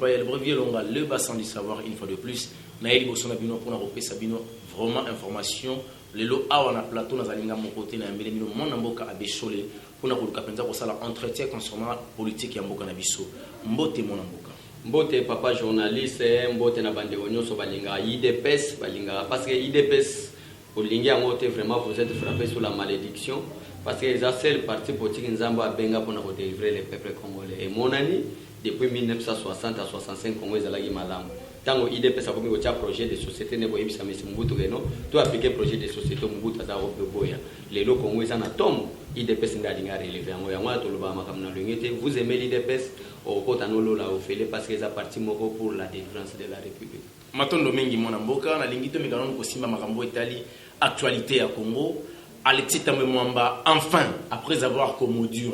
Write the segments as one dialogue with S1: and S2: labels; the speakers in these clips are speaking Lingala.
S1: pas le brevier longa le bassin du savoir une fois de plus. Naël Bosonabino pour repérer Sabino vraiment information. Le lot a on a plateau dans Alinga mon côté na mbele mino mon mboka abeshole pour na koluka penza ko sala entretien concernant politique ya mboka na biso. Mbote mon mboka.
S2: Mbote papa journaliste mbote na bande onyoso balinga IDPS balinga parce que IDPS olingi ngote vraiment vous êtes frappé sur la malédiction parce que les seul parti politique nzamba benga pour na délivrer le peuple congolais et mon année depuis 1960 à 65 Congo ezalaki malamu. Tango IDPS a commis un projet de société nebo yebisa mesi Mobutu Reno to appliquer projet de société Mobutu za boya les locaux Congo ezana tom IDPS ndalinga relever ngo yango to loba makamna lungete vous aimez l'IDPS au kotanolo la ofele parce que ça parti moko pour la délivrance de la République
S1: matondo mingi mona mboka na lingito mikano ko simba makambo etali actualité à Congo Alexis Tambwe Mwamba enfin après avoir commodure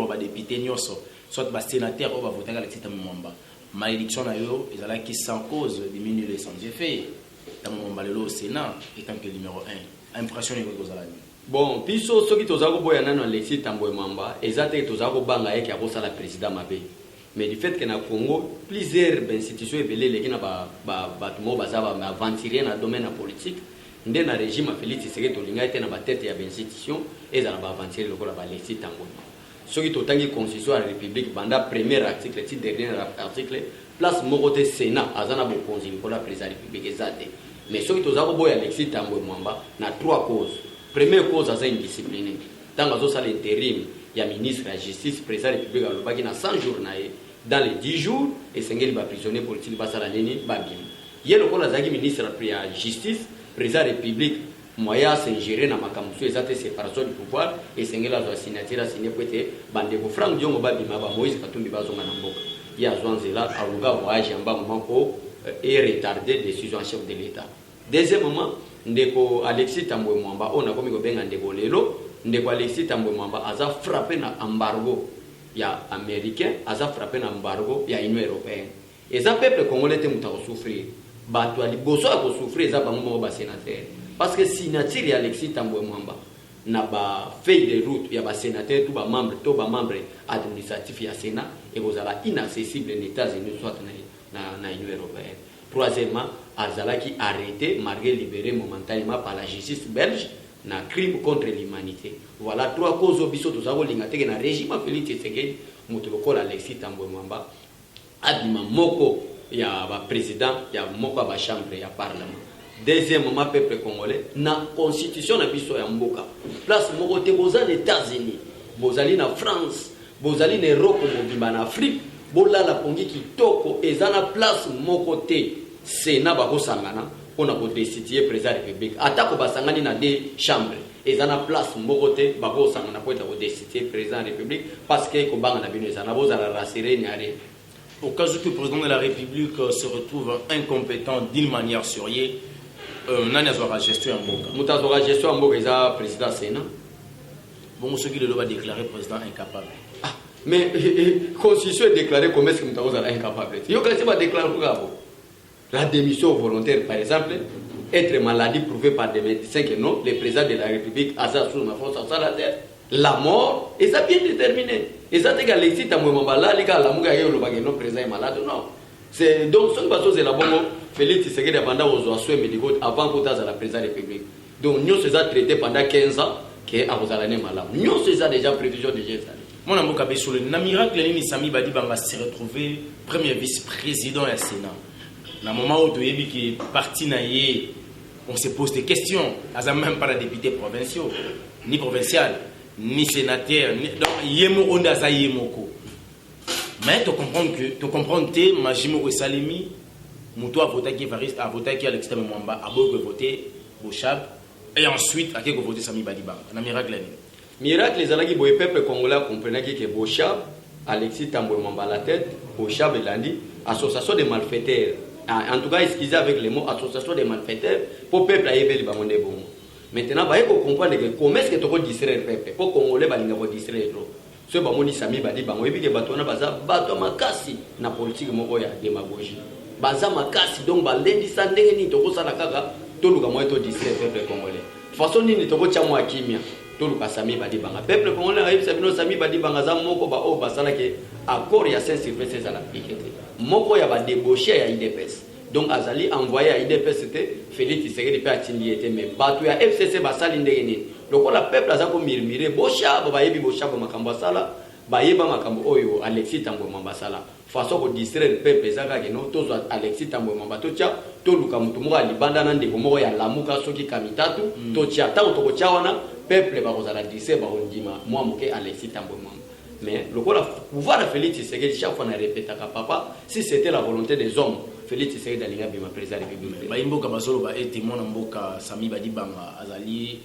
S1: ba député nyoso soit ba sénateur ou ba voter Alexis Tambwe Mwamba malédiction na yo ezalaki sans cause diminuer sans effet dans mon balelo au Sénat étant que numéro 1 impressionné ko zala
S2: bon piso soki tozako boya nano Alexis Tambwe Mwamba ezate tozako banga yeke akosala président mabe mais du fait que na Congo plusieurs institutions ebele leki na ba tumo bazaba aventurer na domaine politique ndé na régime Félix Tshisekedi tolinga ete na ba tête ya institution ezala ba aventurer lokola ba Alexis Tambwe ce qui totangi constitution à la République banda premier article ti dernier article place mokote Sénat azana bo konzi pour la présidence de la République ezate mais ce qui tozako boya Alexis Tambwe Mwamba na trois causes première cause aza indiscipliné tango azo sala intérim ya ministre de la justice président de la République alobaki na 100 jours na ye dans les 10 jours et sengeli ba prisonnier politique basala nini babim ye lokola azaki ministre ya justice président de la République moya s'ingérer na makambo ezate séparation du pouvoir et sengela zo signature signé poete bande ko Frank Diongo babima ba Moïse Katumbi bazonga na mboka ya zwanzela aluga voyage amba momako et retarder décision chef de l'état deuxièmement ndeko Alexis Tambwe Mwamba on a komi ko benga ndeko lelo ndeko Alexis Tambwe Mwamba aza frappé na embargo ya américain aza frappé na embargo ya Union européenne et ça peuple congolais te muta ko souffrir bato ali boso ko souffrir za bango ba sénateur parce que signature ya Alexis Tambwe Mwamba na ba feuille de route ya ba sénateur tout ba membre administratif ya Sénat et vous allez inaccessible aux États-Unis soit na Union européenne. Troisièmement, azalaki arrêté malgré libéré momentanément par la justice belge na crime contre l'humanité. Voilà trois causes biso tozako lingateke na régime Félix Tshisekedi mutuloko Alexis Tambwe Mwamba adima moko ya ba président ya moko ba chambre ya parlement. Deuxièmement, peuple congolais na constitution na biso ya mboka place moko te bozali États-Unis bozali na France bozali na Europe mobimba na Afrique bolala pongi kitoko ezana place moko te Sénat bakosangana pona ko destituer président de la République atako basangani na deux chambres ezana place moko te bakosangana po eta ko destituer président de la République parce que ko banga na bino ezana bozala rassurer nyare
S1: au cas où le président de la République se retrouve incompétent d'une manière sérieuse nani azwaka gestion ya mboka
S2: mutu azwaka gestion ya mboka eza président Sénat
S1: bon ceux qui le doivent déclarer président incapable
S2: mais constitution est déclarée comme est-ce que mutu azala incapable yo kasi ba déclarer la démission volontaire par exemple être maladie prouvée par des médecins que non le président de la République a ça sous ma force à la terre la mort et ça bien déterminé et ça te Alexis Tambwe Mwamba là lika la muga yo lo bageno président est malade non c'est donc ce que c'est la bongo Félix Tshisekedi pendant aux soins médicaux avant qu'on à la présidence de la République donc nous se a traité pendant 15 ans que à vous allez malade nous se a déjà prévision de gestion
S1: mon amour kabé sur le miracle ni Sami Badi Banga s'est retrouvé premier vice-président du Sénat na moment où tu es qui parti naïe on se pose des questions à même pas la député provinciaux ni provincial ni sénateur donc yemo onda za yemoko mais tu comprends que Majimo Salimi Moutou a voté qui Evariste a voté qui Alexis Tambwe Mwamba a voté Bochab et ensuite a voté Sami Badiba na miracle
S2: les alaki boy peuple congolais comprenait que Bochab Alexis Tambwe Mwamba la tête Bochab Elandi association de malfaiteurs en tout cas excusez avec les mots association de malfaiteurs pour peuple a yebeli ba monde bon maintenant ba yeko comprendre que comment est-ce que tu peux distraire peuple pour congolais ba linga ko distraire trop ce ba moni Sami Badiba ngo yebi ke bato na baza bato makasi na politique moko ya démagogie baza makasi donc balendi sa ndenge ni toko sala kaka toluka moyo to distraire peuple congolais façon nini toko cha mwa kimia toluka Sami Badibanga peuple congolais ayebi sabino Sami Badibanga za moko ba o basala ke accord ya Saint-Sylvestre za la piquete moko ya ba débauché ya IDPS donc azali envoyé à IDPS Félix Tshisekedi pe atindi était mais batu ya FCC basali ndenge nini lokola peuple azako mirmire bosha ba yebi bosha ba makambo sala ba yeba makambo oyo Alexis Tambwe Mambasala façon ko distraire peuple zaka ke no tozo Alexis Tambwe Mamba to tia to luka mutu mo libanda na ndeko moko ya lamuka soki kamitatu to tia ta to ko wana peuple ba kozala dise ba ondima moi moke Alexis Tambwe Mamba mais lokola pouvoir Félix Tshisekedi chaque fois na répéta ka papa si c'était la volonté des hommes Félix Tshisekedi alinga bima président de la République
S1: ba imboka basolo ba été mon mboka Sami Badibanga azali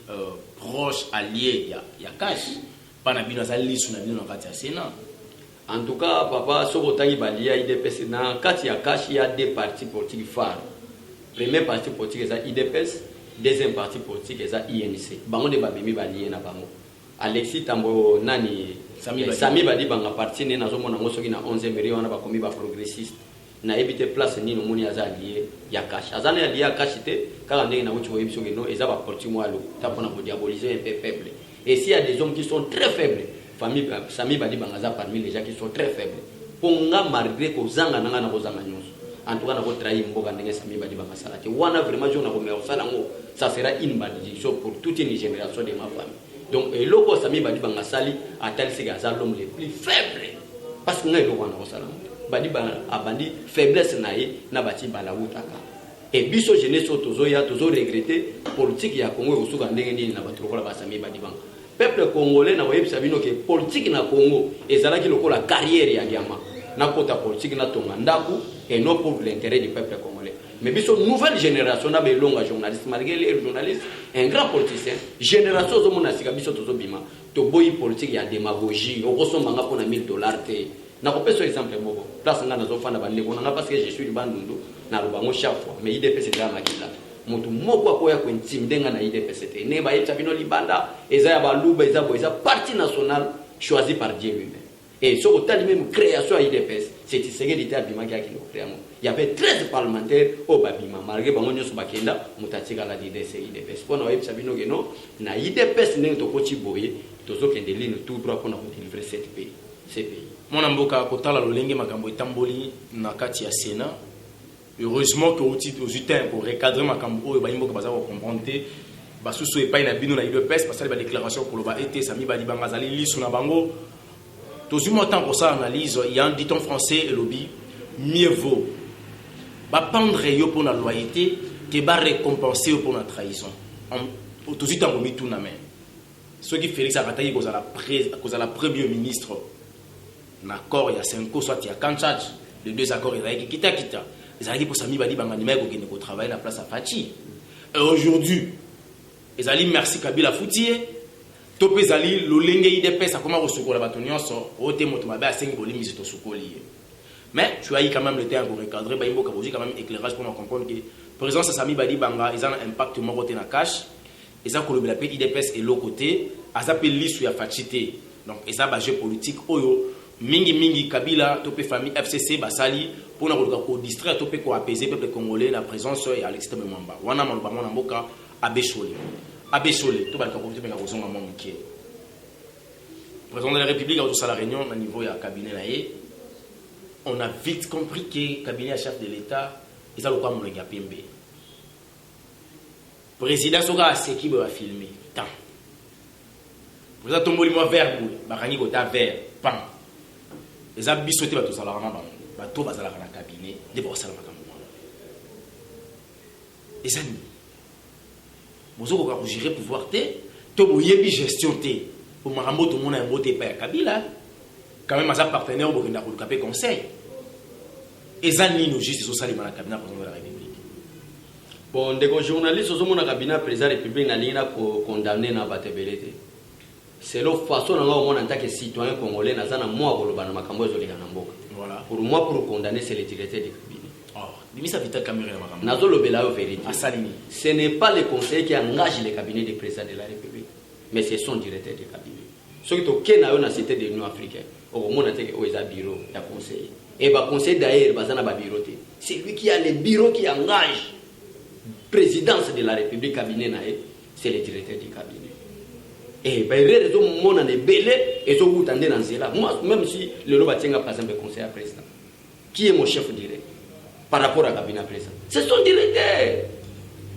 S1: proche allié ya cash pana bino azali suna bino na kati ya Sénat.
S2: En tout cas papa soko tangi balia IDPS na kati ya cash il y a deux partis politiques phares. Premier parti politique est IDPS, deuxième parti politique est INC. Bango de babimi balie na bango. Alexis Tambo nani Sami Badibanga parti ne nazomona ngo soki na 11e mairie wana ba komi ba progressiste. Na ebite place ni no moni azalié ya cash. Azana ya lié cash te kala ndenge na uchi boyebi soki no eza ba politique mo alo tapona ko diaboliser un peu peuple. Et s'il y a des hommes qui sont très faibles, famille Sami Badibanga za parmi les gens qui sont très faibles. Ponga malgré ko zanga nanga na ko zanga nyonso. En tout cas, on va trahir Mboga Ndenge Sami Badibanga Salati. Wana vraiment je ça sera une malédiction pour toute une génération de ma famille. Donc et loko Sami Badibanga Sali a tel c'est l'homme le plus faible parce que ngai loko na osala. Badibanga abandi faiblesse nae na bati balawutaka. Et biso jeunesse tozo ya tozo regretter politique ya Congo osuka ndenge nini na batukola ba Sami Badibanga. Peuple congolais na wayebi sabino ke politique na Congo ezalaki lokola carrière ya Giama. Na kota politique na tonga ndaku et non pour l'intérêt du peuple congolais. Mais biso nouvelle génération na belonga journaliste malgré les journalistes un grand politicien génération zo mona sika biso tozo bima to boyi politique ya démagogie o kosomba nga pona $1000 te. Na ko peso exemple moko place nga na zo fanda bande ko nga parce que je suis du bandundu na lubango chaque fois mais IDPS c'est la makila. Mutu moko akoya ko intimidenga na IDPS te. Ne ba yetsa bino libanda eza ya baluba eza parti national choisi par Dieu lui-même. Et sur autant même création à IDPS, c'est Tshisekedi à Bima qui a créé. Il y avait 13 parlementaires au Babima, malgré Bangonyo Subakenda, Mutatika la IDPS. Pour nous, Sabino Geno, na IDPS n'est pas petit boye, tous autres des lignes tout droit pour nous délivrer ces pays.
S1: Mon amboka kotala lolenge makambo etamboli na kati ya Sénat. Heureusement que au titre aux utins pour recadrer makambo ba imboka baza comprendre ba susu epai na bino na IDPS parce que la déclaration pour le ba été Sami Badibanga zali lisu na bango. Tout le temps pour ça analyse, il y a un dicton français et lobby, mieux vaut pendre pour la loyauté que récompenser pour la trahison. Tout le temps on met tout na main. Ceux qui Félix Akatayi cause à la premier ministre l'accord il y a 5 ans soit il y a Kanchach les deux accords il y a kita ils allaient pour Sami Badibanga nimeko qui ne travailler la place à Fachi. Et aujourd'hui ils allaient merci Kabila Foutier topezali lolenge IDPS a comment recevoir la bâtonnière so ote moto mabe a 5 bolimi to sukoli mais tu as eu quand même le temps pour recadrer ba imbo kaboji quand même éclairage pour comprendre que présence Sami Badibanga ils ont un impact mo côté na cash et ça kolobela pe IDPS et l'autre côté azapeli lisu ya fachité donc et ça ba jeu politique oyo mingi Kabila topé famille FCC basali pour na ko distraire topé ko apaiser peuple congolais la présence ya Alexis Tambwe wana maloba mona mboka abesholi Abessolé, tout le monde a besoin de mon Le président de la République a aussi la réunion au niveau du cabinet. On a vite compris que le cabinet chef de l'État, ils ont le droit de me faire. Le président Soga a qui va filmer. Tant. Le président Tomboli m'a vert, Barani Gota vert, pan. Les habits sautés, tout ça, tout va dans le cabinet, de voir ça. Les amis. Vous avez gérer pouvoir vous avez gestion pour marambo tout le monde a un mot pas Kabila quand même à sa partenaire pour qu'il a conseil et ça ni nos justice social dans le cabinet président de la République
S2: bon des journalistes au monde cabinet président de la République na ligne pour condamner na batebelete c'est la façon dont on en tant que citoyen congolais na zana moi koloba na makambo ezo leka na mboka
S1: voilà
S2: pour moi pour condamner c'est le directeur du cabinet. Ce n'est pas le conseiller qui engage le cabinet du président de la République, mais c'est son directeur du cabinet. Ceux qui ont une cité de l'Union africaine, au moment où il y a un bureau de conseiller. Et le conseiller d'ailleurs, c'est lui qui a le bureau qui engage la présidence de la République cabinet, c'est le directeur du cabinet. et ba erreur zo mona ne belé et zo utande na nzela. Moi même si le loba tienga par exemple conseiller président, qui est mon chef direct par rapport à cabinet président, c'est son directeur.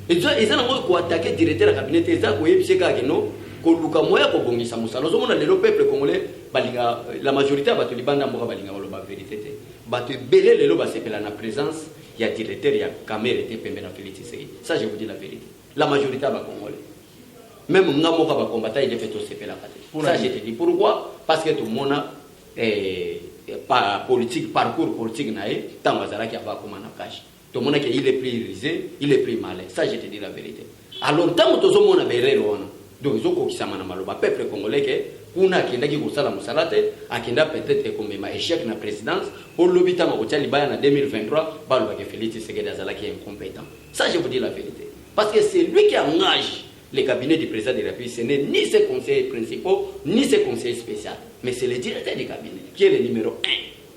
S2: Et ça ils ont ko attaquer directeur cabinet ça ko yebise ka keno ko luka moya ko bongisa musala zo mona le peuple congolais balinga la majorité ba to libanda mboka balinga ba vérité te ba te belé le loba sepela na présence il y a directeur il y a caméra était pembe na Félix Tshisekedi. Ça je vous dis la vérité, la majorité ba congolais même ngamoka ba combattant il est fait au sepela kate. Ça je te dis pourquoi, parce que tout le monde par politique parcours politique nae tamazala qui va comme na cash tout le monde il est pris risé, il est pris malin. Ça je te dis la vérité. Alors tant que tout le monde berero wana donc ils ont kokisama na maloba peuple congolais que kuna akendaki kosala musalate akenda peut-être comme ma échec na présidence pour lobita makotia libaya na 2023 baloba que Félix Tshisekedi azalaki incompétent. Ça je vous dis la vérité, parce que c'est lui qui engage les cabinets du président de la République. Ce n'est ni ses conseillers principaux ni ses conseillers spéciaux, mais c'est le directeur du cabinet qui est le numéro 1.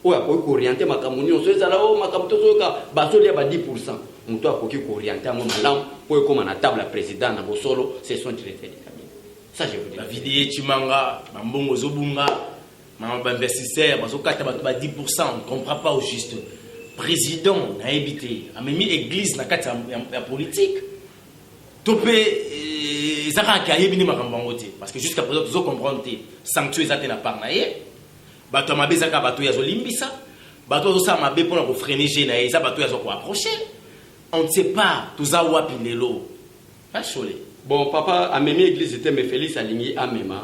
S2: Ou à orienter ma communion, on se dit là, oh ma communion, basoli à 10%. On doit orienter à mon malam pour comme à table président na bosolo, c'est son directeur du cabinet. Ça je vous dis.
S1: La vidéo Chimanga, Mambongo Zobunga, Mamba investisseur, parce que 10%, on ne comprend pas au juste. Président n'a évité, a même mis église dans la politique. Topé, Zara qui a yébini makambangote, parce que jusqu'à présent, vous comprenez, sanctuaire ça n'a pas naïe. Bato mabe zaka bato ya zolimbisa, bato zo sa mabe pour na freiner gena eza bato ya zo ko approcher. On ne sait pas tout ça wapi lelo. Pas cholé.
S2: Bon papa a même église était me Félix aligné à même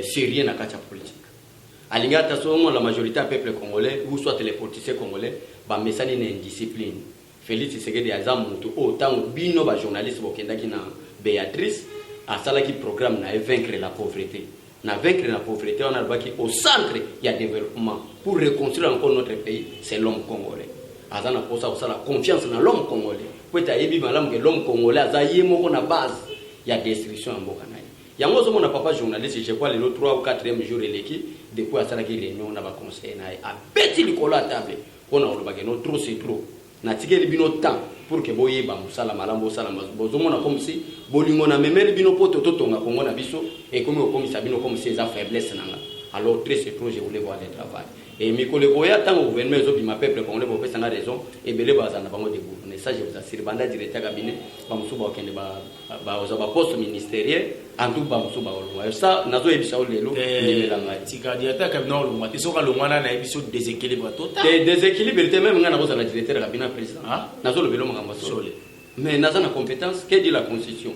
S2: syrien na katia politique. Aligné ta somo la majorité du peuple congolais ou soit les politiciens congolais ba mesani na indiscipline. Félix Tshisekedi azamu mutu autant bino ba journaliste bokendaki na Béatrice a salaki programme na vaincre la pauvreté. Na vaincre la pauvreté, on a le au centre, il y a développement. Pour reconstruire encore notre pays, c'est l'homme congolais. Azana pour ça, la confiance dans l'homme congolais. Pour être ébi malam que l'homme congolais, azaye moko na base, il y a destruction en Bokanaï. Il y a moi mon papa journaliste, je crois le 3 ou 4e jour de l'équipe, depuis à salaki réunion on a ba conseil na a petit likolo à table. On a le no trop c'est trop. Na tikeli bino temps pour que boye ba musala malambo sala bozomona comme si bolingo na memeli bino poto totonga kongo na biso et comme comme ça bino comme ces faiblesse nanga. Alors très c'est trop je voulais voir le travail et mi koleko ya tant gouvernement zo bima peuple congolais bo pesa nga raison et belé bazana bango de gouverner. Ça je vous assure banda directeur cabinet ba musuba okende ba oza ba poste ministériel en tout ba musuba olwa ça nazo ebisa olelo nimelanga
S1: tika directeur cabinet olwa tisoka longwana na ebiso déséquilibre total
S2: déséquilibre était même nga na boza la directeur cabinet président nazo le belo mangamba sole mais naza na compétence que dit la constitution.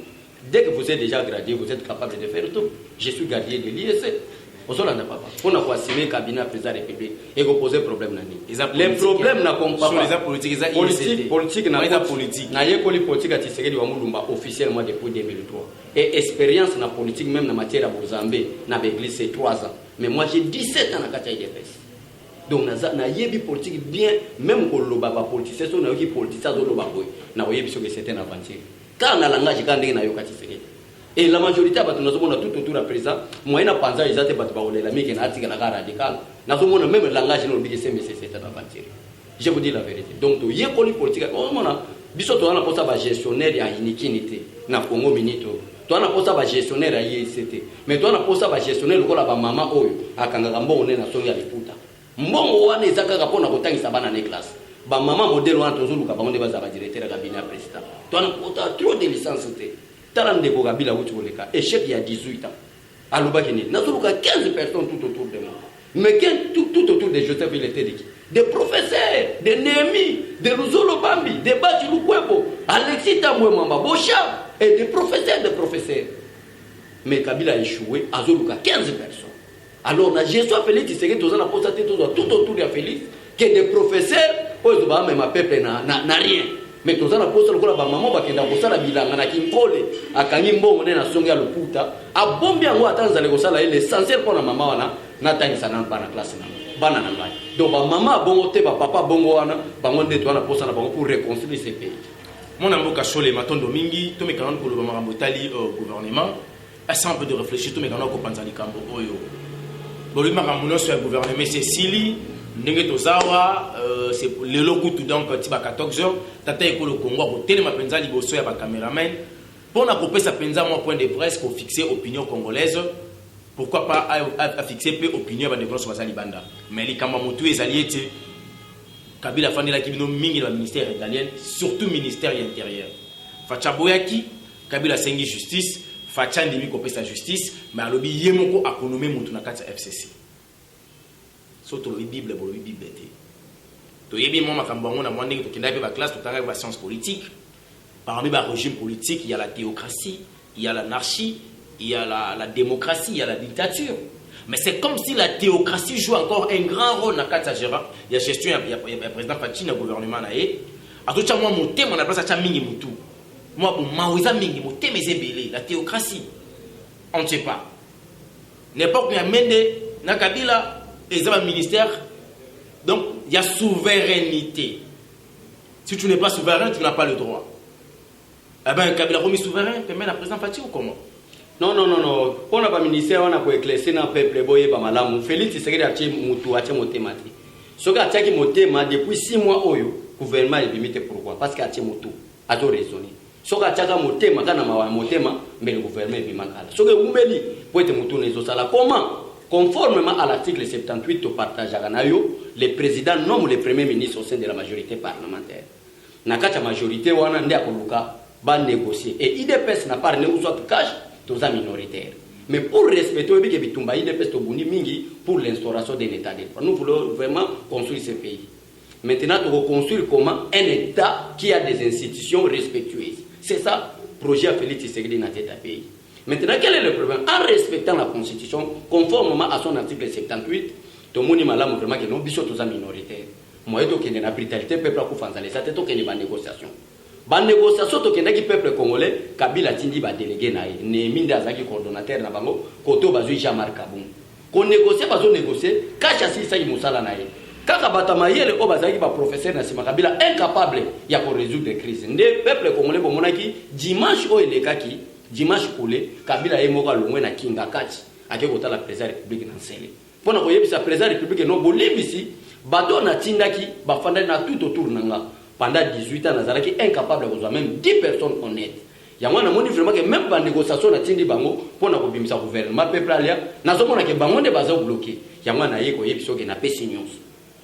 S2: Dès que vous êtes déjà gradé vous êtes capable de faire tout. Je suis gardien de l'ISC. On n'a pas. On a assumer le cabinet président de la République et poser problème nani. Les problèmes n'a pas. Politique n'a pas politique. N'a pas politique à Tshisekedi wa Mulumba officiellement depuis 2003. Et expérience na politique même na matière à Bozambe n'a église c'est 3 ans. Mais moi j'ai 17 ans na kata IDPS. Donc na yebi politique bien même ko loba ba politique c'est so na yoki politique ça zo loba boy. Na yebi so que c'était une aventure. Quand na langage quand ndenge na yoka Tshisekedi. Et la majorité de nous avons tout autour de présent. Moi, je pense que les gens sont radical. Nous avons même le langage de l'obligation, mais c'est une aventure. Je vous dis la vérité. Donc, il y a des politiques. On a posé un gestionnaire à iniquité. Na Congo Minito. Tu as posé un gestionnaire à ICT. Mais tu as posé un gestionnaire à maman Oyo. À Kangarambo, on est dans son Yaliputa. Mbongo wana ezaka kapona kotangisa bana na classe. Ba maman modèle wana tozulu ka bango de baza ba directeur ya cabinet président. Tu as trop de licences. Talande ko Kabila wuti koleka échec il y a 18 ans alobaki ni nazuluka 15 personnes tout autour de moi mais tout autour de Joseph il était des professeurs de Némi de Luzolo Bambi de Bati Lukwebo Alexis Tambwe Mamba Bocha et des professeurs mais Kabila a échoué azuluka 15 personnes alors na gestion Félix Tshisekedi tozana constater tout autour de Félix que des professeurs pose ba même peuple na rien. Mais tous les postes de la maman qui est dans la bilanga na kinkole akangi mbongo na songa loputa abombi yango atanza le kosala l'essentiel pour la maman wana na tangisa na bana classe na bana na ngai donc ba maman bongo te ba papa bongo wana bango ndeto wana posa na bango pour reconstruire ce pays.
S1: Mon amboka chole matondo mingi to me kanon ko lo makambo tali gouvernement asa un peu de réfléchir to me kanon ko panza likambo oyo boli makambo no so gouvernement c'est sili ndenge tozawa c'est le lokutu donc tiba 14h tata ekolo Congo ko telema penza liboso ya ba cameraman pour na kopesa penza moi point de presse pour fixer opinion congolaise pourquoi pas à fixer peu opinion de sur Bazali Banda. Mais les Kamamotu et Zaliete, Kabila Fandela Kibino Mingi le ministère italien, surtout ministère intérieur. Facha Boyaki, Kabila Sengi justice, Facha Ndimi Kopé sa justice, mais à l'obi Yemoko a connommé Moutunakata FCC. Surtout le Bible, le Bible. To yebi moi makambango na mwande to kenda pe ba classe to tanga ba science politique. Parmi le régime politique, il y a la théocratie, il y a l'anarchie, il y a la démocratie, il y a la dictature. Mais c'est comme si la théocratie joue encore un grand rôle dans la gestion. Il y a le président Fachi dans le gouvernement. À tout cas, moi, mon thème, on a place à Mingi Moutou. Moi, pour Maouiza Mingi, mon thème est belé. La théocratie, on ne sait pas. N'importe qui a mené dans Kabila, et dans le ministère. Donc, il y a souveraineté. Si tu n'es pas souverain, tu n'as pas le droit. Eh bien, Kabila remis souverain, tu mets la président Fachi ou comment?
S2: Non. Pour le ministère, on a pu éclaircir dans le peuple, Félix Tshisekedi a tiré Moutou, a tiré Motema. Ce qui a tiré Motema, depuis 6 mois, le gouvernement est limité. Pourquoi? Parce qu'il a tiré Moutou, a raisonné. Ce qui a tiré Motema, mais le gouvernement est limité. Ce qui a tiré pour être Moutou, comment? Conformément à l'article 78 au partage à le président nomme le premier ministre au sein de la majorité parlementaire. Dans la majorité, on a négocier. Et IDPS n'a pas négocié au cash. Minoritaires. Mais pour respecter pour l'instauration d'un État de droit, nous voulons vraiment construire ce pays. Maintenant, nous voulons construire comment un État qui a des institutions respectueuses. C'est ça le projet à Félix Tshisekedi dans ce pays. Maintenant, quel est le problème? En respectant la Constitution, conformément à son article 78, tout le monde vraiment que nous sommes minoritaires. Moi, je suis la brutalité, le peuple a fait des négociations. Ban négociation to kendaki peuple congolais Kabila tindi ba délégué na ne minda azaki coordonnateur na bango koto bazui Jean-Marc Kabou ko négocier bazo négocier kacha si sa musala na ye kaka batama yele o bazaki ba professeur na sima Kabila incapable ya ko résoudre des crises nde peuple congolais bo monaki dimanche o elekaki dimanche kule Kabila ye moko longwe na kinga kati ake kota la président république na nsele pona ko yebisa président république no bolibisi bato na tindaki ba fanda na tout autour nanga. Pendant 18 ans, nous avons incapable de voir même 10 personnes honnêtes. Il y a vraiment que même dans la négociation, pour le gouvernement, le peuple, nous avons bloqué. Il y a des signaux.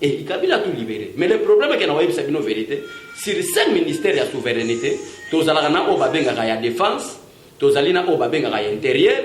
S2: Et il a tout libéré. Mais le problème est que nous avons une vérité. Sur 5 ministères de la souveraineté, nous avons la défense, nous avons l'intérieur,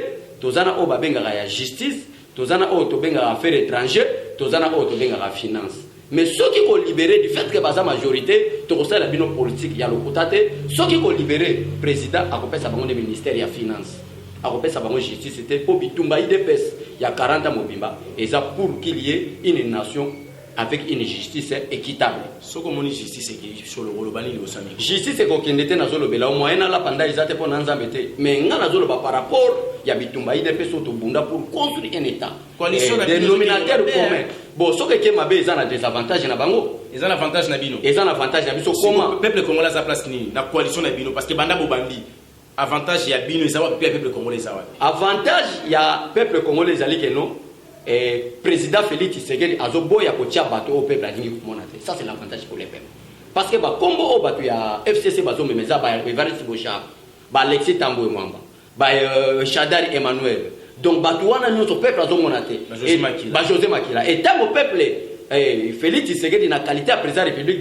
S2: nous avons la justice, nous avons les affaires étrangères, nous avons la finance. Mais ceux qui ont libéré du fait que la majorité, tu as la politique, il y a le côté, ceux qui ont libéré le président, a coupé sa banque de ministère, il y a finance, a coupé sa banque de justice, c'était pour Bitumba IDPS, il y a 40 ans Mobimba, et ça pour qu'il y ait une nation avec une justice équitable.
S1: Ce que mon justice est sur le Rolobani au Sami.
S2: Justice est qu'on était dans le Bela, au moyen là pendant ils étaient pour Nanzamete, mais on a dans le par rapport, il y a Bitumba IDPS au Bunda pour construire un État.
S1: Coalition
S2: dénominateur commun. Bon, ce qui est ma base, ils ont des avantages na bango.
S1: Ils ont l'avantage na bino.
S2: Ils ont l'avantage na bino. Comment?
S1: Le peuple congolais a sa place ni la coalition na bino parce que banda bobandi. Avantage il y a bino ils ont peuple congolais ça.
S2: Avantage il y a peuple congolais ali que non. Et président Félix Tshisekedi azobo ya kotia bato au peuple alingi kumonate. Ça c'est l'avantage pour les peuples. Parce que ba combo au bato ya FCC bazo memeza ba Evariste Bochar, ba Alexis Tambo Mwamba, ba Chadari Emmanuel. Donc bato wana nyoto peuple azo monate. Ba José Makila. Et tant au peuple Félix Tshisekedi na qualité à président de la République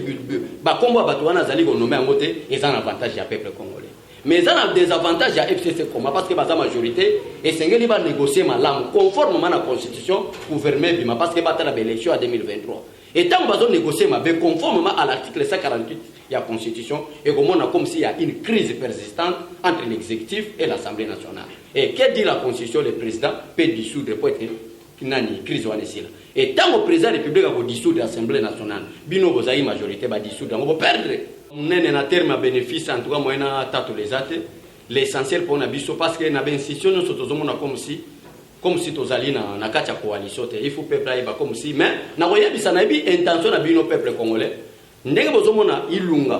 S2: ba combo bato wana zali ko nommer en côté et ça un avantage ya peuple congolais. Mais ça a des avantages à FCC comment parce que la majorité et Sengeli va négocier malam conformément à la constitution gouvernement parce que va avoir l'élection en 2023. Et tant qu'on va négocier ma conformément à l'article 148 de la constitution et comme on a comme s'il y a une crise persistante entre l'exécutif et l'Assemblée nationale. Et que dit la constitution, le président peut dissoudre pour être une crise ou et tant que le président de la République va dissoudre l'Assemblée nationale, bino vous avez majorité va dissoudre, on va perdre. On est en terme à bénéfice, en tout cas, moi, les athées. L'essentiel pour nous, parce que nous avons une institution, nous sommes comme si nous allions dans la coalition. Il faut que le peuple comme si. Mais nous avons une intention de nos peuple congolais. Nous avons Ilunga.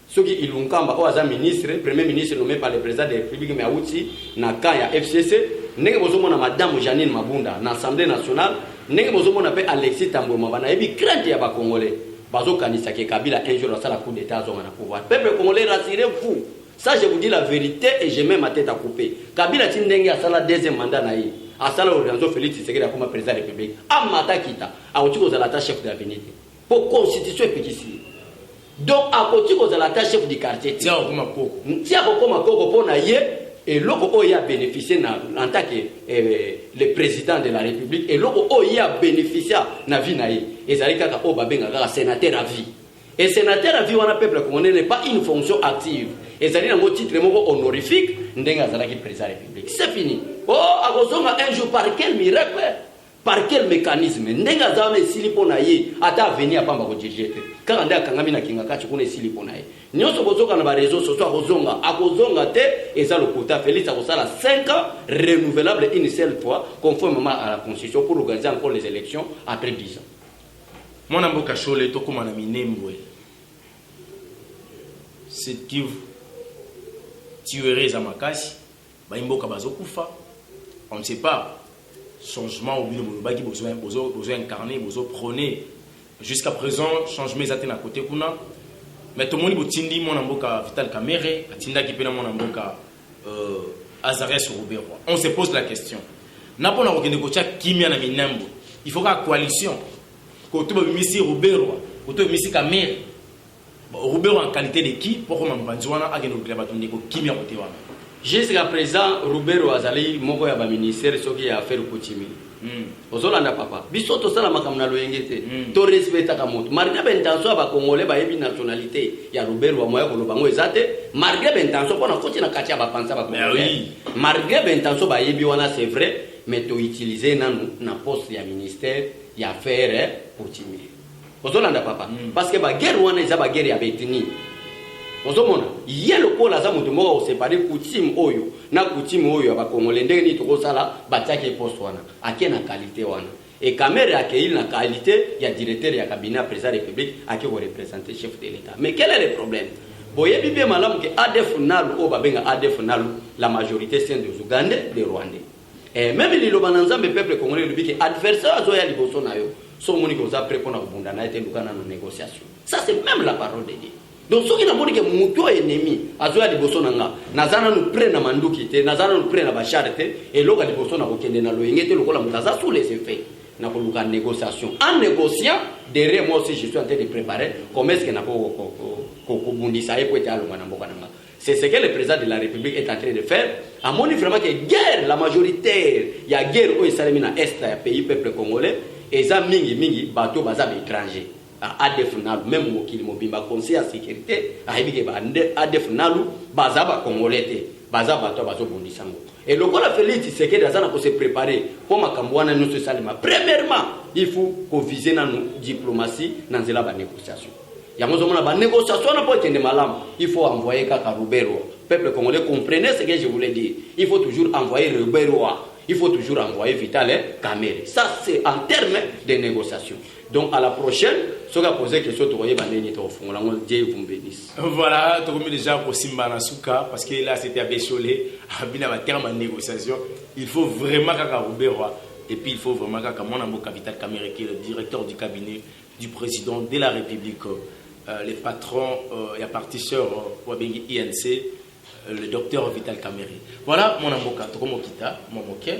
S2: Ceux qui Ilunga, ministre, premier ministre nommé par le président de la République, mais aussi, dans le FCC. Nous avons Madame Janine Mabunda, dans l'Assemblée nationale. Nous avons Alexis Tambo Mabana. Nous avons crainte des Congolais. Bazo kanisa ke Kabila un jour ça la coup d'état zone na pouvoir peuple congolais rassurez-vous ça je vous dis la vérité et je mets ma tête à couper Kabila tindenge à ça la deuxième mandat na yi asala organisation Félix Tshisekedi comme président de la République amata kita akoti kozala ta chef de l'avenir pour constitution epekisi donc akoti kozala ta chef du quartier
S1: tia
S2: kokoma koko pona ye et loko oyo a bénéficié en tant que le président de la République et loko oyo a bénéficié na vie na ye ezali kaka o babenga kaka sénateur à vie. Et sénateur à vie wana peuple congolais n'est pas une fonction active. Et ça dit dans titre moko honorifique ndenga zalaki président de la République. C'est fini. Oh akozonga un jour par quel miracle, par quel mécanisme ndenga zame sili pona ye ata venir pamba ko diriger. Car nda kangami na kinga kachi kuna sili pona ye. Nyonso bozoka na ba réseaux sociaux akozonga te et ça le quota Félix akosala 5 ans renouvelable une seule fois conformément à la constitution pour organiser encore les élections après 10 ans.
S1: Mwana mboka shole to koma na minembwe. C'est qui tuerait Zamakasi, Baimboka Bazokufa, on ne sait pas. Changement au bout de besoin incarner, besoin prôner. Jusqu'à présent, changement est à côté kuna. Mais tout le monde botindi mon amboka Vital Kamerhe, atinda qui pena mon amboka Azarès Roubero. On se pose la question. N'a pas na kocha kimia na minembwe. Il faut qu'à coalition. Koto bimisi Roubero, koto bimisi Kamerhe. Roubero en qualité de qui pour qu'on m'envoie à Genoukia Batondeko Kimia Motewana.
S2: Jusqu'à présent, Roubero Azali, Moko Yaba ministère, ce qui a affaire au Koutimi. Ozolanda papa. Bisoto sala makamna loyengete. To respecta kamoto. Malgré bentanso ba Congolais ba yebi nationalité. Ya Roubero wa moya ko lobango ezate. Malgré bentanso pona foti na katia ba pansa ba Congolais. Malgré bentanso ba yebi wana c'est vrai, mais to utiliser nanu na poste ya ministère ya affaire Koutimi. Ozolanda papa parce que ba guerre wana eza ba guerre ya betini ozomona yelo kola za mutu moko séparer coutume oyo na coutume oyo ba Congolais ndenge ni tokosala batiaki poste wana ake na qualité wana et caméra accueilli na qualité ya directeur ya cabinet président de la République ake ko représenter chef de l'État. Mais quel est le problème? Boye bibe malamu ke ADF nalu o babenga ADF nalu la majorité c'est des Ougandais, des Rwandais. Et même les Lobananzambe peuple congolais le biki adversaire azoya liboso na yo. So monique aux après pour na na été lukana na négociation. Ça c'est même la parole de Dieu. Donc ce qui n'a monique muto ennemi azoya liboso nanga nazana nous prenne na manduki te nazana nous prenne na bacharite et loka liboso na kokende na loyengete lokola mutaza sous les effets na ko lukana négociation. En négociant derrière moi aussi je suis en train de préparer comment est-ce que na ko bundisa e ko ete alonga na mboka nanga. C'est ce que le président de la République est en train de faire. À mon avis vraiment que guerre la majorité il y a guerre au Salami na est ya pays peuple congolais. Et ça, mingi, bateau, bazab étranger. ADF Nalu, même Mokili Mobimba, conseil à sécurité, ADF Nalu, bazaba congolais, bazab bateau, bateau bondisango. Et le coup, la Félix Tshisekedi pour se préparer pour ma cambouana nous se salima. Premièrement, il faut qu'on vise dans nos diplomatie, dans la négociation. Il y a une négociation, on n'a pas été de malam. Il faut envoyer Kaka Roubero. Peuple congolais, comprenez ce que je voulais dire. Il faut toujours envoyer Roubero. Il faut toujours envoyer Vital Kamerhe. Ça, c'est en termes de négociation. Donc, à la prochaine, ce qu'on a posé question, tu voyais, Dieu vous bénisse.
S1: Voilà, tu as déjà pour Simba Nasuka, parce que là, c'était à Bécholé, à terme de négociation. Il faut vraiment qu'à Roubero. Et puis, il faut vraiment qu'à mon Vital Kamerhe, qui est le directeur du cabinet du président de la République, les patrons et partisans Wabengi INC. Le docteur Vital Kamerhe. Voilà mon amboka, tokomo kita, mon moké.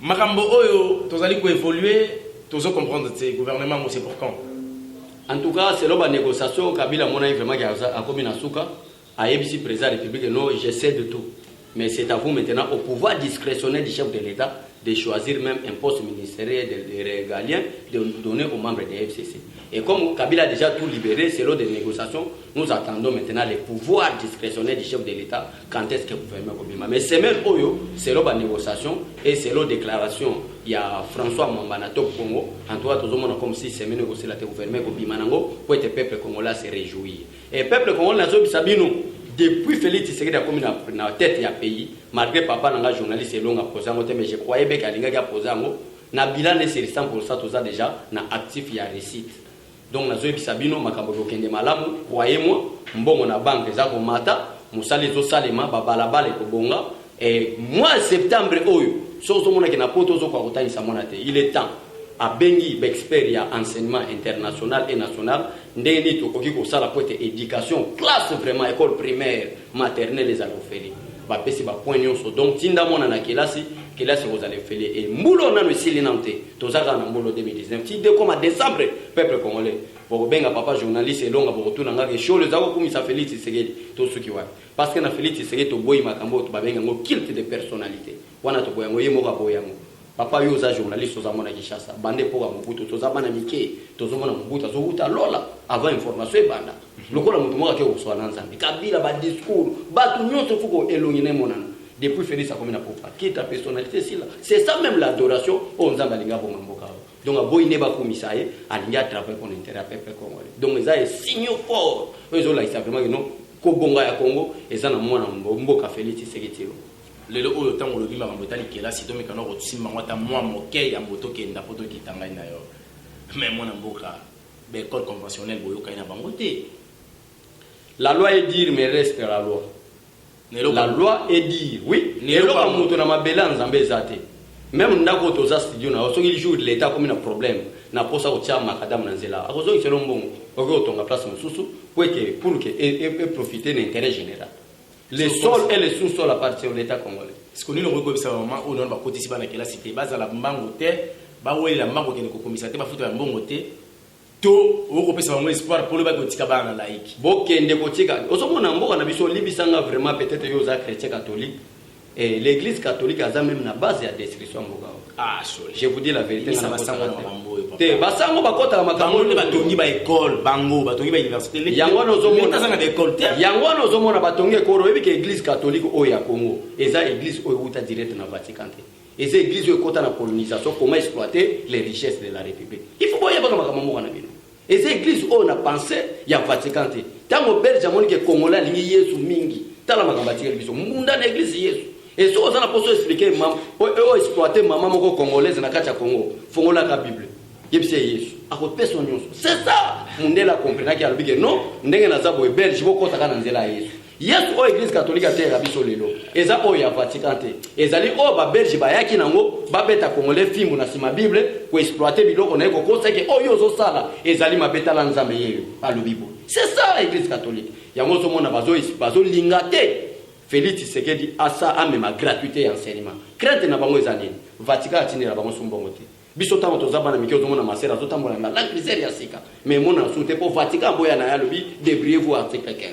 S1: Makambo oyo, tozali ko évoluer, tozo comprendre ces gouvernements, c'est pour quand?
S2: En tout cas, c'est la négociation, Kabila mona vraiment qui a commis na souka, a EBC président de la République, non, j'essaie de tout. Mais c'est à vous maintenant, au pouvoir discrétionnaire du chef de l'État, de choisir même un poste ministériel de régalien, de donner aux membres de FCC. Et comme Kabila a déjà tout libéré, c'est l'heure des négociations, nous attendons maintenant les pouvoirs discrétionnaires du chef de l'État, quand est-ce que vous pouvez me. Mais c'est même Oyo, c'est l'heure de négociation et c'est l'heure de déclaration. Il y a François Mambanato Congo, en tout cas, tout le monde comme si c'est négocié la gouvernement pour que le peuple congolais se réjouisse. Et le peuple congolais, depuis Félix Tshisekedi a commis la tête du pays, malgré papa n'a journaliste et long à poser, mais je croyais bien qu'il y a posé un mot, na bilan de 100% tout ça déjà, na actif il y a récite. Donc na zoebi sabino makambo kende malamu, croyez-moi, mbongo na banque za ko mata, musali zo salema babalabala ko bonga et mois septembre oyo, sozo mona ke na poto zo ko kotani sa mona te. Il est temps à bengi expert ya enseignement international et national ndeni to koki ko sala pote éducation classe vraiment école primaire maternelle les aloferi bapesi bapoint nyonso donc tinda mona na kelasi kozala efele et mbulo nano esili nano te tozaka na mbulo 2019 ti de comme décembre peuple congolais bokobenga papa journaliste elonga bokotuna ngaka esholo ezaka kokumisa Félix Tshisekedi tosuki wapi parce que na Félix Tshisekedi toboyi makambo tobabenga ngo culte de personnalité wana toboya ngo ye moko aboya ngo papa yo za journaliste oza mona Kinshasa bande poka mobutu toza bana mike tozomona mobutu azokuta lola avant information ebanda lokola mutu moko ake koswa na nzambe kabila ba discours batu nyonso fuko elongi ne monana depuis Félix a comme na popa qui ta personnalité si là c'est ça même l'adoration on nzamba linga bo mamboka donc aboyi ne ba komisa ye alinga travailler pour l'intérêt peuple congolais donc ça est signe fort ozo la isa vraiment non ko bonga ya Congo eza na mwana mboka Félix Tshisekedi
S1: lelo oyo tango lobi makambo tali kelasi to mekano ko tsimba ngota mwa moke ya moto kenda poto kitanga na yo mais mwana mboka be code conventionnel boyo kaina bango te
S2: la loi est dire mais reste la loi. La loi est dire oui et le ka moto na mabela nzambe ezate même ndako toza studio na so il joue l'état comme un problème na posa ko tia makadam na nzela akozo ikelo mbongo oko tonga place mususu pour que et profiter de l'intérêt général les sols et les sous-sols appartiennent à l'état congolais
S1: ce qu'on est le rekobisa moment où non ba kotisi bana kela cité baza la mbango te ba wela mbango ke ko komisa te ba futa mbongo te to okopesa bango espoir pour le bakotika bana laïque
S2: bokende kotika osomona mboka na biso libisanga vraiment peut-être yo za chrétien catholique et l'église catholique a même na base ya description mboka je vous dis la vérité na basango te basango bakota makambo
S1: ne batongi ba école bango batongi ba université
S2: yango nozomona za na école te yango nozomona batongi école ebi ke église catholique o ya Congo eza église o uta direct na Vatican te et ces églises o kota na colonisation comment exploiter les richesses de la République il faut boyer baka makambo moko na bino et ces églises on a pensé ya Vatican te tango belge amoni ke Congolais lingi Yesu mingi tala makambo tia biso munda na église Yesu et so ça na poso expliquer mam o exploiter maman moko congolaise na kati ya Congo fongola ka Bible yebise Yesu akopesa nyonso c'est ça mundela comprendre ki alobike non ndenge na zabo belge bokota kana nzela Yesu Yesu o église catholique atera biso lelo eza o ya Vatican te ezali o ba belge bayaki nango babeta congolais fimbu na sima Bible ko exploiter biloko na ko konseke o yo zo sala ezali mabeta la nzambe yeyo alobibo c'est ça église catholique yango zo mona bazo lingate Félix Tshisekedi asa amema gratuité enseignement crainte na bango ezali Vatican atinela bango sumbongo te biso tango tozaba na mikio zomona masera zotambola na la crise ya sika mais mona sute pour Vatican boya na yalobi débrouillez-vous article 15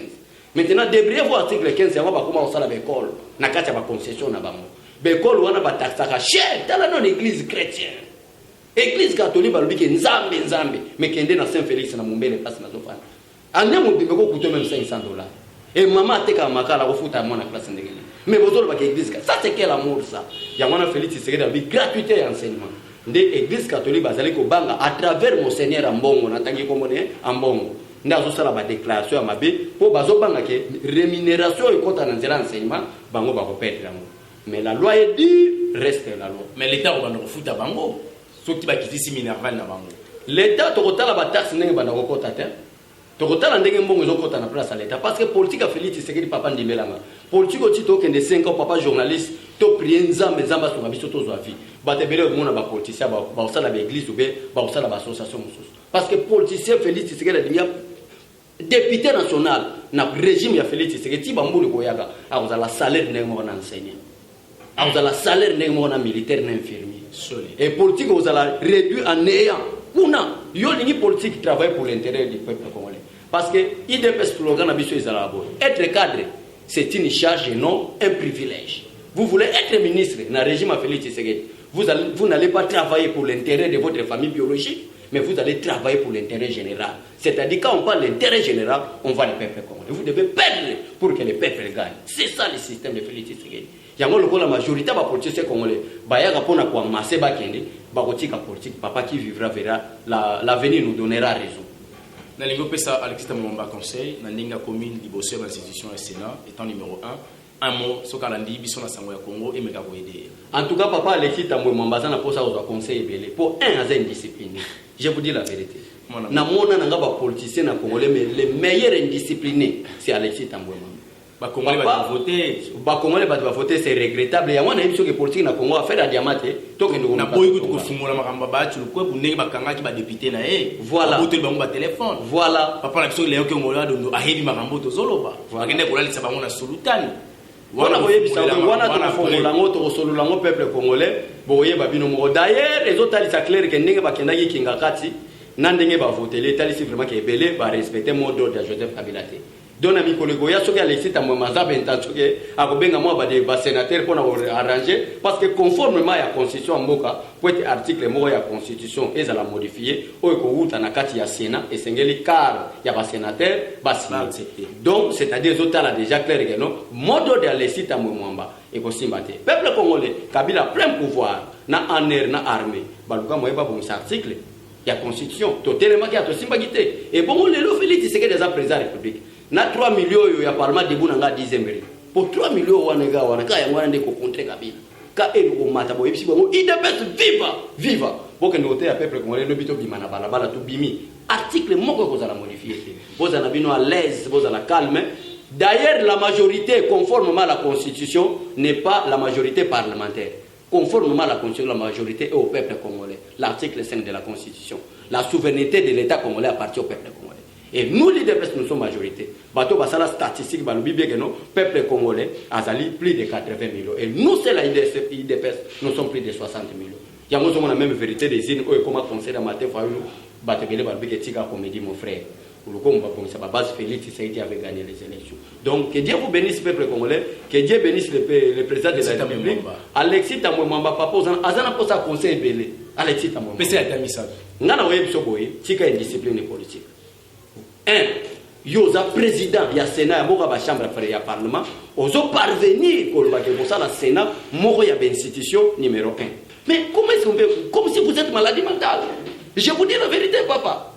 S2: maintenant débrouillez-vous article 15 yango bakoma osala l'école na kati ya ba concession na bango l'école wana ba taxaka cher tala non église chrétienne église catholique balobi ke nzambe mais kende na Saint Félix na Mumbele place na zofana ande mo bimeko kuto même $500 et maman teka makala ko futa mona classe ndengeli mais bozolo ba église ça c'est quel amour ça yango na Félix Tshisekedi bi gratuité et enseignement nde église catholique bazali ko banga à travers monseigneur Ambongo na tangi ko mone Ambongo ndazo sala ba déclaration ya mabe po bazo banga ke rémunération ekota na nzela enseignement bango ba ko perdre yango mais la loi est dit reste la loi
S1: mais l'état ko banda ko futa bango soki ba kitisi minerval na bango
S2: l'état to kotala ba taxe ndenge banda ko kota te to kotala ndenge mbongo ezokota na place à l'état parce que politique a Félix Tshisekedi papa ndimelanga politique oti to kende 5 ans papa journaliste to prier nzambe songa biso to zwa vie batebele mona ba politicien ba osala ba église ou ba osala ba association mususu parce que politicien Félix Tshisekedi a député national na régime ya Félix Tshisekedi ba mbulu koyaka a la salaire ndenge mo na enseignant a la salaire ndenge mo na militaire na infirmier et politique la réduit en néant kuna yo lingi politique travaille pour l'intérêt du peuple congolais parce que IDPS slogan na biso ezala bo être cadre c'est une charge et non un privilège. Vous voulez être ministre dans le régime à Félix Tshisekedi, vous n'allez pas travailler pour l'intérêt de votre famille biologique, mais vous allez travailler pour l'intérêt général. C'est-à-dire quand on parle d'intérêt général, on va le peuple congolais. Vous devez perdre pour que le peuple gagne. C'est ça le système de Félix Tshisekedi. Yango loko la majorité ba politiciens congolais, ba ya rapona kwa masé ba kende, ba kotika politique, papa qui vivra verra, l'avenir nous donnera raison.
S1: Dans le pesa Alexis Tamomba conseil, dans l'inga commune liboso de l'institution et Sénat étant numéro 1, un mot sur calendrier biso na sango ya Congo et meka ko aider.
S2: En tout cas papa Alexis Tamomba na posa au conseil belé pour un à indiscipliné. Je vous dis la vérité. Na mona na ba politicien na congolais mais les meilleurs indisciplinés c'est Alexis Tamomba.
S1: Ba Congolais va voter.
S2: Ba Congolais va voter c'est regrettable. Ya wana émission que politique na Congo a fait la diamate to que nous
S1: na boy ko fumula makamba ba tu ko bu ndenge bakanga ki ba député na e.
S2: Voilà.
S1: Ba bango ba téléphone.
S2: Voilà.
S1: Papa na biso leo ke ngolo ado a hebi makambo to zoloba. Akende ko lalisa bango na sultani.
S2: wana boyebisa ko wana tokofongolango tokosololango peuple congolais boyeba bino moko. D'ailleurs ezotalisa clair ke ndenge bakendaki kinga kati na ndenge bavotele etalisi vraiment ke ebele barespecte mot d'ordre ya Joseph Kabila te. Donc na mikolego ya soki Alexis Tambwe Mazaba intention ke akobenga mwa ba sénateur pour na arranger parce que conformément à constitution mboka pour être article moko ya constitution ezala modifier oyo ko wuta na kati ya Sénat esengeli car ya ba sénateur basi. Donc c'est-à-dire zotala déjà clair que non mot d'ordre ya Alexis Tambwe Mwamba ekosimba te. Peuple congolais Kabila plein pouvoir na en air na armée baluka moyeba bon article ya constitution totelema ki atosimba gite et bon lelo Félix Tshisekedi des président de la République na 3 millions yo ya parlement de bunanga 10e pour 3 millions wana ka yangwana ndeko contre Kabila ka elo mata bo yebisi bo IDPS viva boke note ya peuple congolais no bito bimana balabala to bimi article moko ko za modifier boza na bino à l'aise boza la calme. D'ailleurs la majorité conformément à la constitution n'est pas la majorité parlementaire. Conformément à la constitution, la majorité est au peuple congolais. L'article 5 de la constitution. La souveraineté de l'État congolais appartient au peuple congolais. Et nous, les DPS, nous sommes majorité. Bateau basala statistique, balubi bien que non, peuple congolais a plus de 80 millions. Et nous, c'est la IDPS, nous sommes plus de 60 millions. Il y a la même vérité des îles, comment conseiller à matin, bateau balubi que tika comédie, mon frère. Sa base Félix Tshisekedi avait gagné les élections. Donc que Dieu vous bénisse peuple congolais, que Dieu bénisse le président de la République. Alexis Tambwe Mwamba papa azana posa conseil belé. Alexis Tambwe Mwamba.
S1: Pese atamisa.
S2: Ngana oye biso boye, tika indiscipline politique. Yoza président ya Sénat ya boka ba chambre ya parlement, ozo parvenir ko ba ke la Sénat moko ya institution numéro 1. Mais comment est-ce qu'on peut comme si vous êtes maladie mentale? Je vous dis la vérité papa.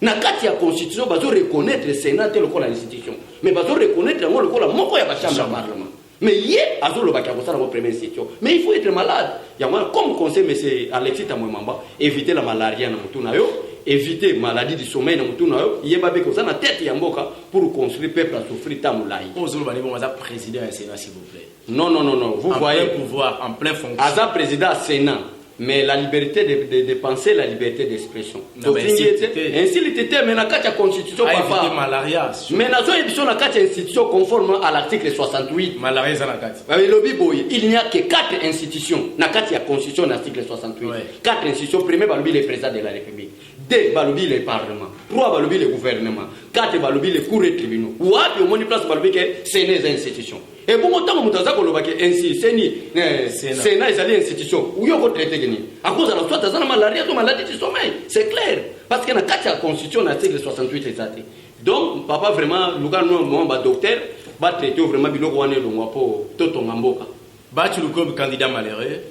S2: Na kati ya constitution bazo reconnaître le Sénat tel que l'institution mais bazo reconnaître ngo le la moko ya ba chambre ya parlement mais yé azo lo ba ka la première institution mais il faut être malade ya moi comme conseil monsieur Alexis Tambwe Mwamba éviter la malaria na mutu na yo éviter maladie du sommeil na mutu na yo yeba be ko ça na tête ya mboka pour construire peuple à souffrir tamulai
S1: ozo ba bon za président du Sénat s'il vous plaît
S2: non vous
S1: en
S2: voyez
S1: plein pouvoir en plein fonction
S2: aza président Sénat mais la liberté de penser, la liberté d'expression. Donc, ainsi, il était, mais la constitution, papa.
S1: Malaria.
S2: Mais la constitution conforme à l'article 68.
S1: Malaria, ça la
S2: il n'y a que 4 institutions. La constitution, l'article 68. 4 institutions. Premier, le président de la République. 2, le Parlement. 3, le gouvernement. 4, le cours et tribunaux. Ou à une place, c'est les institutions. Et pour autant, nous avons ainsi, Sénat est institution. Où il faut traiter à cause de la soit de la maladie du sommeil. C'est clair. Parce qu'il y a 4 constitutions, l'article 68 est ça. Donc, papa, vraiment, nous avons un docteur, va traiter vraiment le pour tout ton amboka.
S1: Battu le candidat malheureux,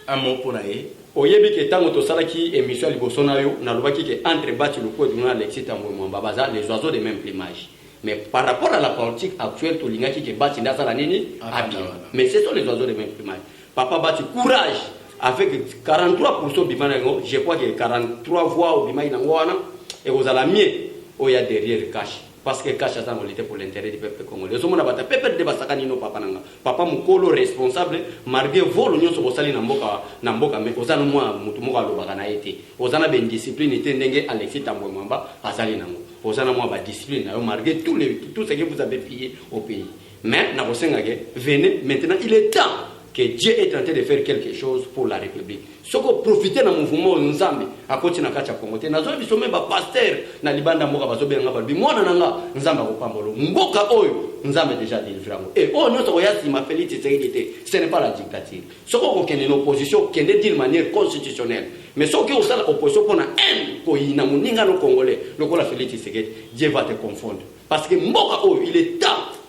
S1: un mot pour naïe.
S2: Oyebi ke tango to salaki émission liboso na yo na lobaki ke entre Bachi Luko et Alexis Tambwe Mwamba baza les oiseaux de même plumage. Mais par rapport à la politique actuelle to lingaki ke Bachi ndasa nini abi. Mais ce sont les oiseaux de même plumage. Papa Bachi courage avec 43% bimana ngo, je crois que 43 voix au bimana ngwana et aux alamiers oya derrière cash. Parce que cash ça on était pour l'intérêt du peuple congolais. Somo na bata peuple de basakani no papa nanga. Papa mukolo responsable malgré vol nyonso bosali na mboka mais ozana mwa mutu moko alobaka na été. Ozana ben discipline était ndenge Alexis Tambwe Mwamba azali nango. Ozana mwa ba discipline na malgré tout ce que vous avez payé au pays. Mais na kosenga ke venez maintenant il est temps que Dieu est en train de faire quelque chose pour la République. Ce qu'on profite dans le mouvement Nzambe, à côté de Kacha Congo, nous avons vu même pasteur dans Libanda Moka Bazobe Ngabalbi, moi Nanga, Nzamba Kopambolo, Mboka Oyo, Nzambe déjà délivré. Et oh, notre royaume, il m'a fait ce n'est pas la dictature. Ce qu'on a une opposition qui est d'une manière constitutionnelle. Mais ce qu'on a l'opposition pour la haine, pour y avoir un Congolais, le Kola Félix Tshisekedi, Dieu va te confondre. Parce que Mboka Oyo, il est temps.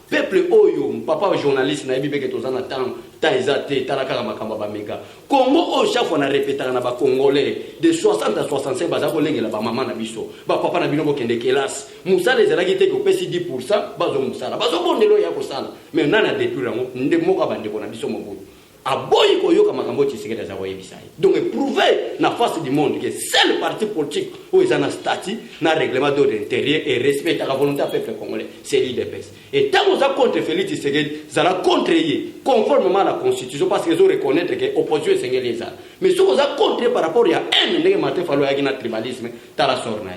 S2: Peuple oyo papa journaliste na bibe ke tozana temps taizate talaka makamba ba mega Congo o chaque fois na répéter na ba congolais de 60 à 65 baza ko lengela ba mama na biso ba papa na bino bo kende kelas musala ezalaki te ko pesi 10% bazo musala bazo bondelo ya ko sala mais nana détruire ngo nde moko bande ko na biso mobu aboyi ko yoka makambo Tshisekedi za wayebisai donc prouver na face du monde que c'est le parti politique où ils ont un statut na règlement d'ordre intérieur et respecte la volonté du peuple congolais c'est l'IDPS et tant on a contre Félix Tshisekedi ça la contrer conformément à la constitution parce qu'ils ont reconnaître que opposition est sénégalais mais ce qu'on a contre par rapport à un ndenge matin fallo ya na tribalisme tala sorna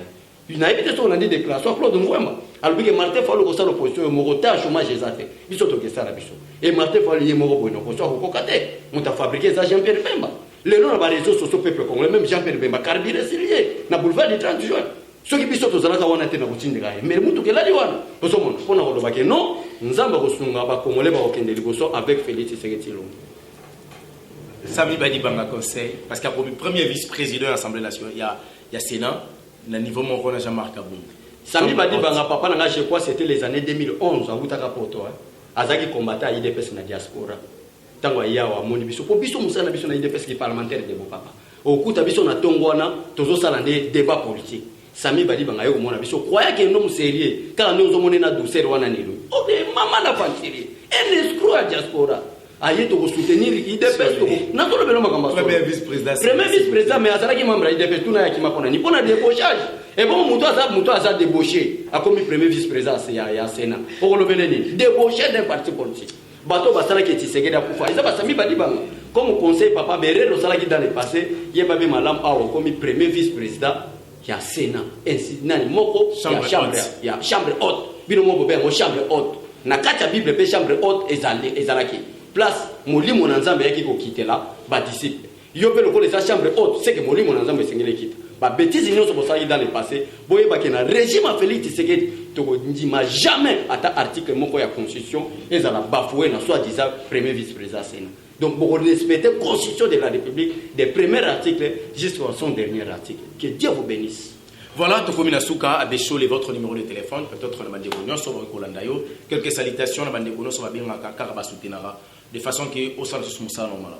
S2: il n'a évité son dit déclaration Claude Mvwemba alors que Martin Fayulu ko sala opposition mo ta chômage exact biso to kesala biso et Martin Fayulu ye mo ko bono ko so ko kokate muta fabriquer ça Jean-Pierre Bemba les noms na réseaux sociaux peuple congolais même Jean-Pierre Bemba carburé sérieux na boulevard du 30 juin ce qui biso to zala ka wana te na kutindika mais mutu ke la di wana to so mona pona ko lobake non nzamba ko sunga ba congolais ba okende liboso avec Félix Tshisekedi Tshilombo.
S1: Sami Badi Banga conseil parce qu'il y a le premier vice-président de l'Assemblée nationale, il y a Sénat, le niveau mon rôle Jean-Marc Aboum.
S2: Sami Badi Banga papa nanga je crois c'était les années 2011 à Utaka Poto azaki combattant à IDPS na diaspora. Tango ya wa moni biso po biso musana biso na IDPS qui parlementaire de papa. Okuta biso na tongwana tozo sala débat politique. Sami Badi Banga yo mona biso croyait que non sérieux kala nous omone na douceur wana nilu. O de mama na fantiri. Un escroc à diaspora. Aïe to soutenir IDPS to na to lebelo makamba
S1: premier vice-président
S2: mais azalaki membre IDPS tuna ya kimapona ni pona débauchage et bon muto aza débauché a comme premier vice-président ya Sénat pour lobele ni débauché d'un parti politique bato basala ki Tshisekedi akufa eza basami Badi Banga comme conseil papa Berero salaki dans le passé yeba be malam awo comme premier vice-président ya Sénat ainsi nani moko ya chambre haute bino moko be chambre haute na kati ya Bible pe chambre haute ezalaki place molimo na nzambe yaki ko kitela ba disciple yo pe lokole za chambre haute c'est que molimo na nzambe sengele kita ba bêtise nyonso bosali dans le passé boye ba na régime Félix Tshisekedi to ko ndima jamais ata article moko ya constitution ezala bafoué na soit disant premier vice-président Sénat donc pour respecter constitution de la République des premiers articles jusqu'à son dernier article que Dieu vous bénisse.
S1: Voilà, Tokomina Souka a décholé votre numéro de téléphone, peut-être le Bandegonion, sur le Colandayo. Quelques salutations, le Bandegonion, sur la Bingaka, Karabasoutinara, de façon que au sein de ce moussa normal.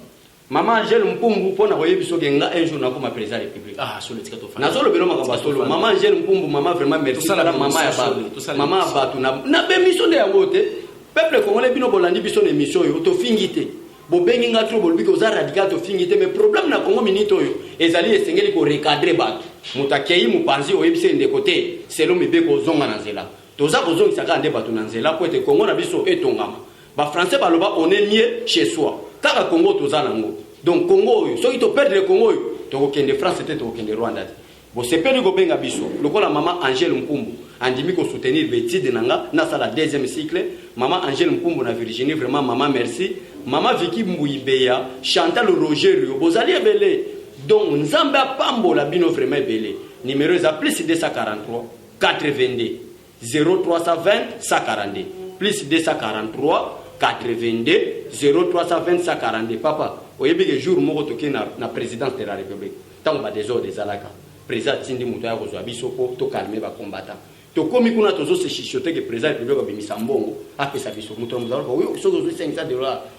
S2: Maman Angèle Mpumbu, pour n'avoir biso genga un jour n'a comme président de la République.
S1: Ah, sur le tikato fan.
S2: Na solo belo makamba solo. Maman Angèle Mpumbu, maman vraiment merci. Maman ya ba. Maman abatu na be mission de yangote. Peuple congolais bino bolandi biso ne mission yo to fingite. Bobengi nga trop bolbi ko za radical to fingite mais problème na Congo minito yo ezali esengeli ko recadrer batu. Mutakei mupanzi oyebise nde côté selon mebe ko zonga na nzela. Toza ko zonga saka nde batu na nzela ko ete Congo na biso etongama. Ba français baloba on est mieux chez soi. Kaka Congo toza nango. Donc Congo yo soki to perdre le Congo yo to ko kende France te to ko kende Rwanda. Bo sepeli go benga biso. Lokola maman Angèle Mpumbu andimi ko soutenir betide nanga na sala deuxième cycle. Maman Angèle Mpumbu na Virginie vraiment maman merci. Maman Vicky Mbouibeya, Chantal Roger Rio, Bozali Ebele. Donc Nzambe Pambola bino vraiment Ebele. Numéro est plus 243 82 0320 142. Plus 243 82 0320 142. Papa, oyebi que jour moko toke na présidence de la République. Tant ba désordre des alaka. Président Tindi Mutoya ko zwa biso po to calmer ba combattant. To komi kuna tozo se chichoter que président République ko bimisa mbongo apesa biso muto muzalo ko yo sozo $500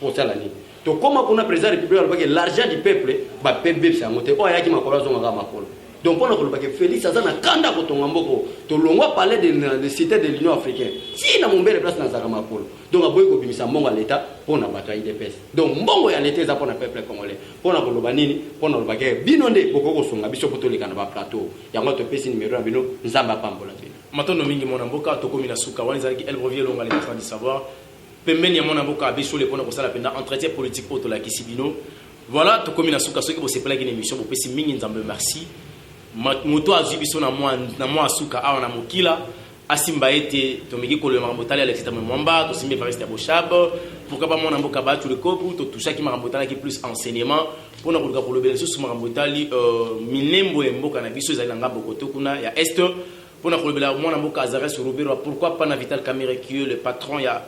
S2: pour ça l'année. To koma kuna président République ko l'argent du peuple ba pembe sa ngote o yaki makolo zonga ga makolo. Donc on a que Félix Azana kanda ko tonga mboko to longwa parler de cité de l'Union africaine. Si na mombele place na zaka makolo. Donc aboy ko bimisa mbongo à l'état pour na bato IDPS. Donc mbongo ya l'état za pour na peuple congolais. Pour na koloba nini pour na loba ke binonde boko ko songa biso poto lekana ba plateau. Yango to pesi numéro ya bino nzamba pambola te.
S1: Matono mingi mona mboka Tokomina Souka wani zaki elle revient longa les enfants du savoir. Pembeni ya mona mboka biso le pona ko sala penda entretien politique auto la kisibino. Voilà Tokomina Souka ceux qui vont se plaindre une émission bo pesi mingi nzambe merci. Moto azwi biso na mwa Souka awa na mokila asimba ete tomeki ko le marambotali Alexis Mwamba to simbe Evariste Boshab pourquoi pas mona mboka ba tout le copo to toucha ki marambotali qui plus enseignement pona ko pour le beneso sous marambotali minembo mboka na biso ezali ngamba koto kuna ya est pona ko le mona mboka Azares Robero pourquoi pas na Vital Kamerhe qui est le patron ya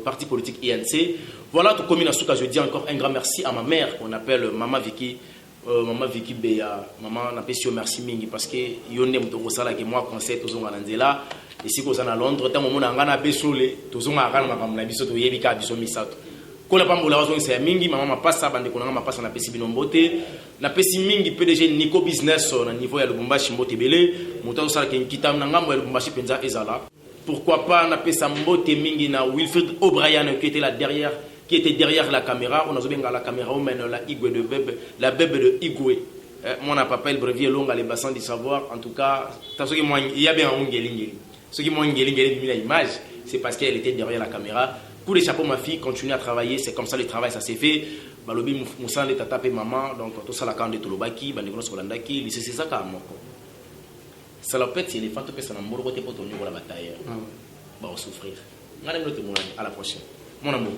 S1: parti politique INC. Voilà to Tokomina Souka, je dis encore un grand merci à ma mère qu'on appelle maman Vicky Beya, maman n'a pas merci mingi parce que yonde mtoko sala que moi conseil tozonga nanzela ici ko sana Londres tant moment ngana besole tozonga kana makamna biso to yebika biso misato ko la pambola wazo c'est mingi maman ma passa bande ko ngama passa na pesi binombote na pesi mingi PDG Nico business na niveau ya Lubumbashi mbote belé moto sala ke kitam na ngambo ya Lubumbashi penza ezala pourquoi pas na pesa mbote mingi na Wilfred O'Brien qui était derrière la caméra. On a vu la caméra, on mène la Igwe de Bebe, la Bebe de Igwe. Mon appel brevier long à les bassins du savoir. En tout cas, il y a bien un Ngeli. Ce qui m'a mis l'image, c'est parce qu'elle était derrière la caméra. Coup de chapeau, ma fille continue à travailler. C'est comme ça le travail, ça s'est fait. Balobi Moussa est tapé maman. Donc tout ça la cande de Tolobaki, Bandegno Solandaki, c'est ça quand même. salopette éléphant to pesa na mbolo côté poto nyokola batailleur ba souffrir ngana mlote monani à la prochaine mon amour